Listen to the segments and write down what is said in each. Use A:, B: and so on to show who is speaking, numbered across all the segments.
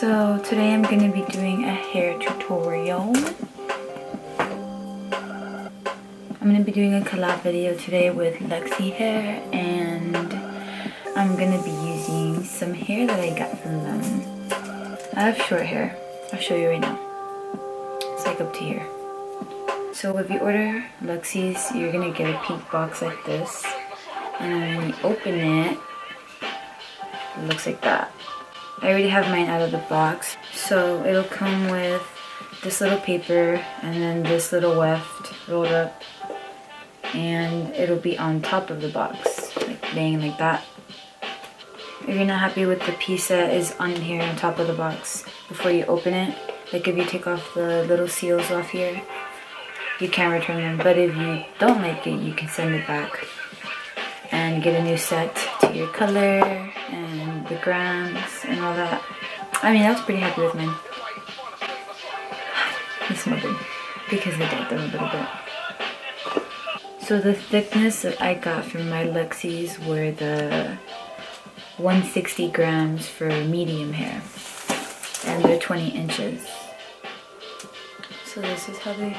A: So today I'm going to be doing a hair tutorial. I'm going to be doing a collab video today with Luxy Hair, and I'm going to be using some hair that I got from them. I have short hair. I'll show you right now. It's like up to here. So if you order Luxies, you're going to get a pink box like this. And then when you open it, it looks like that. I already have mine out of the box. So it'll come with this little paper and then this little weft rolled up. And it'll be on top of the box, like laying like that. If you're not happy with the piece that is on here on top of the box before you open it, like if you take off the little seals off here, you can return them. But if you don't like it, you can send it back and get a new set to your color and the grams and all that. I mean, I was pretty happy with mine. They smell good because I dyed them a little bit. So the thickness that I got from my Luxies were the 160 grams for medium hair, and they're 20 inches. So this is how they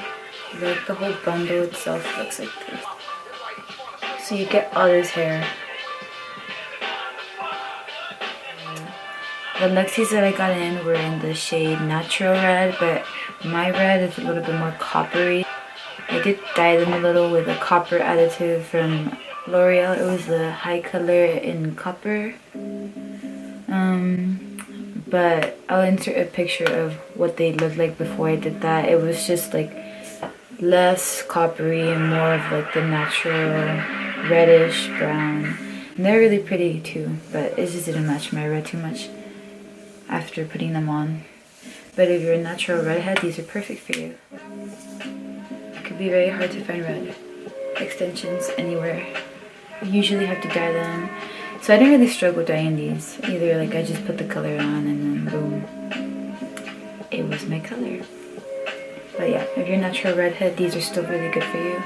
A: look. The whole bundle itself looks like this. So you get all this hair. The Luxies that I got in were in the shade Natural Red, but my red is a little bit more coppery. I did dye them a little with a copper additive from L'Oreal. It was the hicolor in copper. But I'll insert a picture of what they looked like before I did that. It was just like less coppery and more of like the natural reddish brown. And they're really pretty too, but it just didn't match my red too much after putting them on. But if you're a natural redhead, these are perfect for you. It could be very hard to find red extensions anywhere. You usually have to dye them. So I didn't really struggle dyeing these either. Like I just put the color on and then boom, it was my color. But yeah, if you're a natural redhead, these are still really good for you.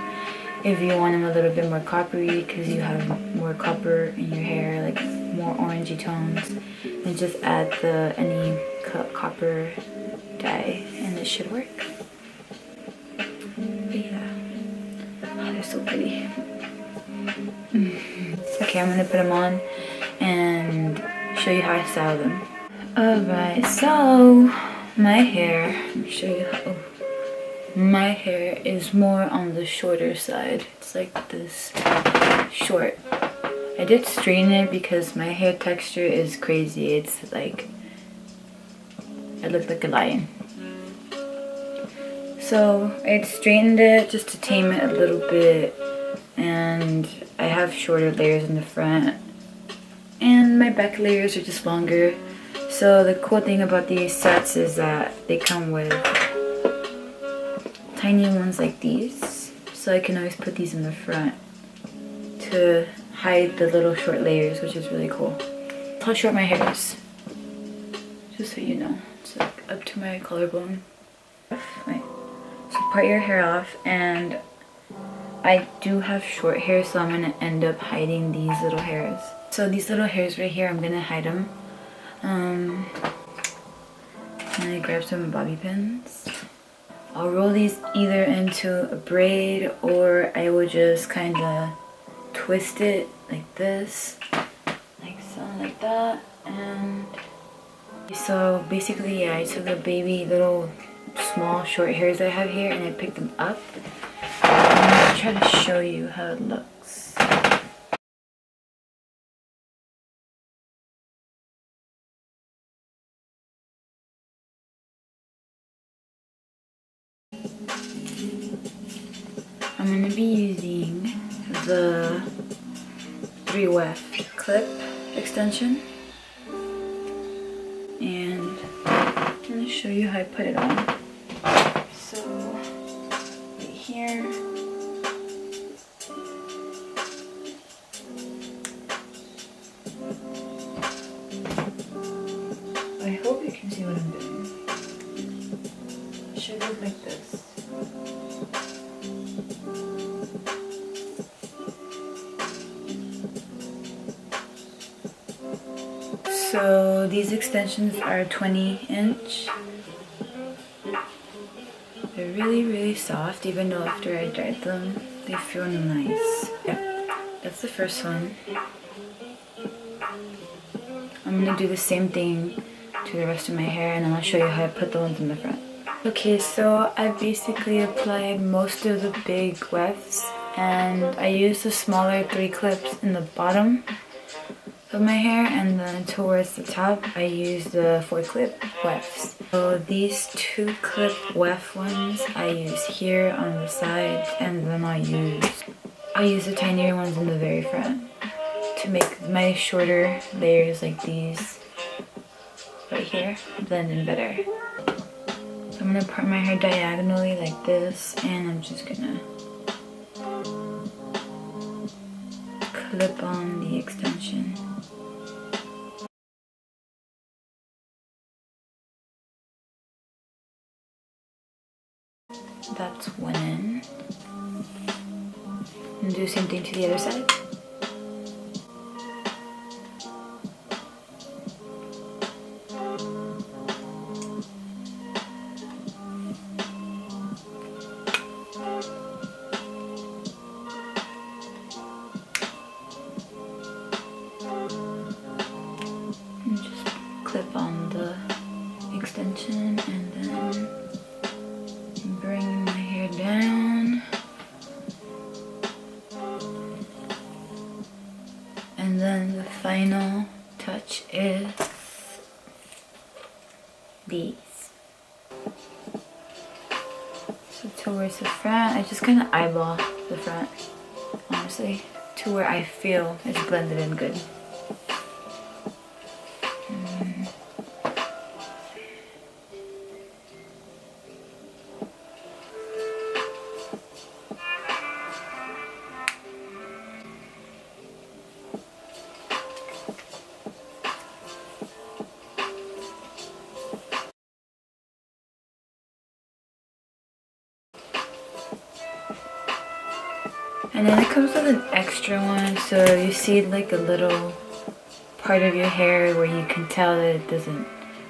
A: If you want them a little bit more coppery because you have more copper in your hair, like more orangey tones, then just add the any copper dye and it should work. But yeah, oh, they're so pretty. Okay, I'm gonna put them on and show you how I style them. Alright, so my hair, let me show you how. My hair is more on the shorter side. It's like this short. I did straighten it because my hair texture is crazy. It's like, I look like a lion. So I straightened it just to tame it a little bit, and I have shorter layers in the front and my back layers are just longer. So the cool thing about these sets is that they come with tiny ones like these, so I can always put these in the front to hide the little short layers, which is really cool. How short my hair is, just so you know. It's like up to my collarbone. Right. So part your hair off, and I do have short hair, so I'm gonna end up hiding these little hairs. So these little hairs right here, I'm gonna hide them. I'm gonna grab some bobby pins. I'll roll these either into a braid, or I will just kind of twist it like this, like so, like that. And so basically, yeah, I took the baby little small short hairs I have here and I picked them up. I'm gonna try to show you how it looks. I'm going to be using the 3 weft clip extension, and I'm going to show you how I put it on. So right here, I hope you can see what I'm doing. It should look like this. So these extensions are 20-inch. They're really soft, even though after I dried them, they feel nice. Yeah, that's the first one. I'm gonna do the same thing to the rest of my hair, and then I'll show you how I put the ones in the front. Okay, so I basically applied most of the big wefts, and I used the smaller 3 clips in the bottom of my hair, and then towards the top I used the 4 clip wefts. So these 2 clip weft ones I use here on the sides, and then I'll use the tinier ones in the very front to make my shorter layers like these right here blend in better. So I'm gonna part my hair diagonally like this, and I'm just gonna clip on the extension. That's one end. And do the same thing to the other side. And just clip on the extension, and then bring my hair down, and then the final touch is these. So towards the front, I just kind of eyeball the front, honestly, to where I feel it's blended in good. And then it comes with an extra one, so you see like a little part of your hair where you can tell that it doesn't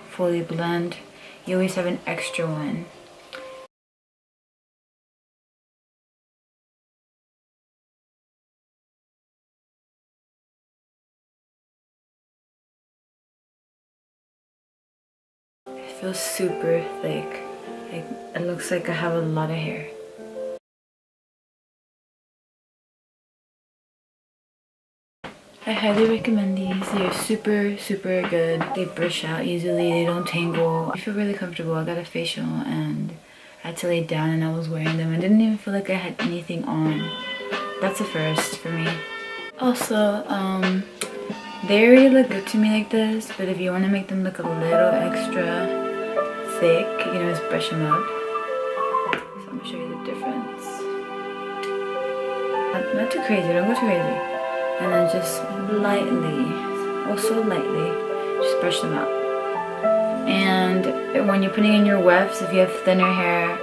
A: fully blend. You always have an extra one. It feels super thick. It looks like I have a lot of hair. I highly recommend these. They're super good. They brush out easily, they don't tangle. I feel really comfortable. I got a facial and I had to lay down and I was wearing them. I didn't even feel like I had anything on. That's a first for me. Also, they already look good to me like this, but if you want to make them look a little extra thick, you can always brush them up. So I'm gonna show you the difference. Not too crazy, don't go too crazy. And then just lightly, just brush them out. And when you're putting in your wefts, if you have thinner hair,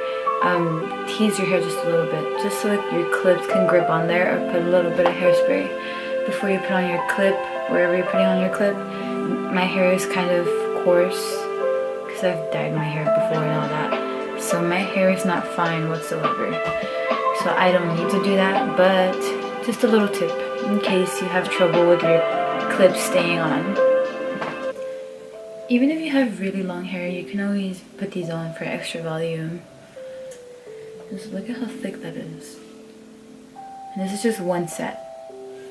A: tease your hair just a little bit, just so that your clips can grip on there, or put a little bit of hairspray before you put on your clip, wherever you're putting on your clip. My hair is kind of coarse, because I've dyed my hair before and all that. So my hair is not fine whatsoever. So I don't need to do that, but just a little tip in case you have trouble with your clips staying on. Even if you have really long hair, you can always put these on for extra volume. Just look at how thick that is. And this is just one set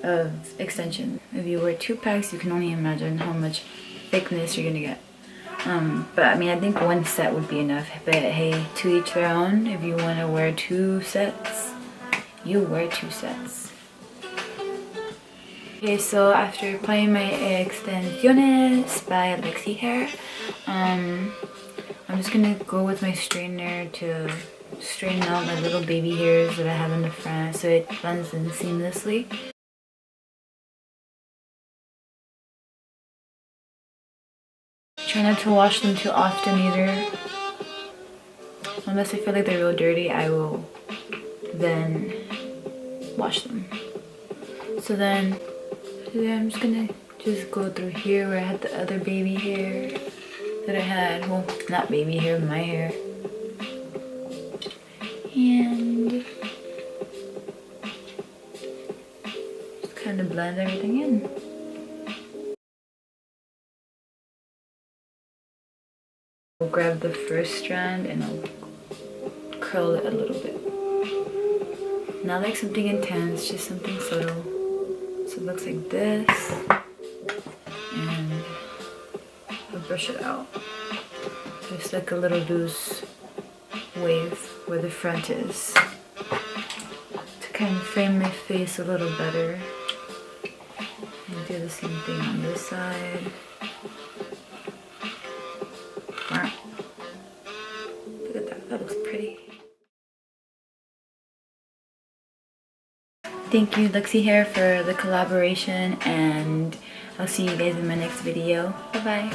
A: of extensions. If you wear 2 packs, you can only imagine how much thickness you're gonna get. But I mean, I think 1 set would be enough. But hey, to each their own. If you want to wear 2 sets, you wear 2 sets. Okay, so after applying my extensiones by Luxy Hair, I'm just gonna go with my straightener to straighten out my little baby hairs that I have in the front so it blends in seamlessly. Try not to wash them too often either. Unless I feel like they're real dirty, I will then wash them. So then I'm just gonna just go through here where I had the other baby hair that I had. Well, not baby hair, my hair. And just kind of blend everything in. I'll grab the first strand and I'll curl it a little bit. Not like something intense, just something subtle. So it looks like this. And I'll brush it out. Just like a little loose wave where the front is. To kind of frame my face a little better. And do the same thing on this side. Wow. Look at that, that looks pretty. Thank you Luxy Hair for the collaboration, and I'll see you guys in my next video. Bye bye.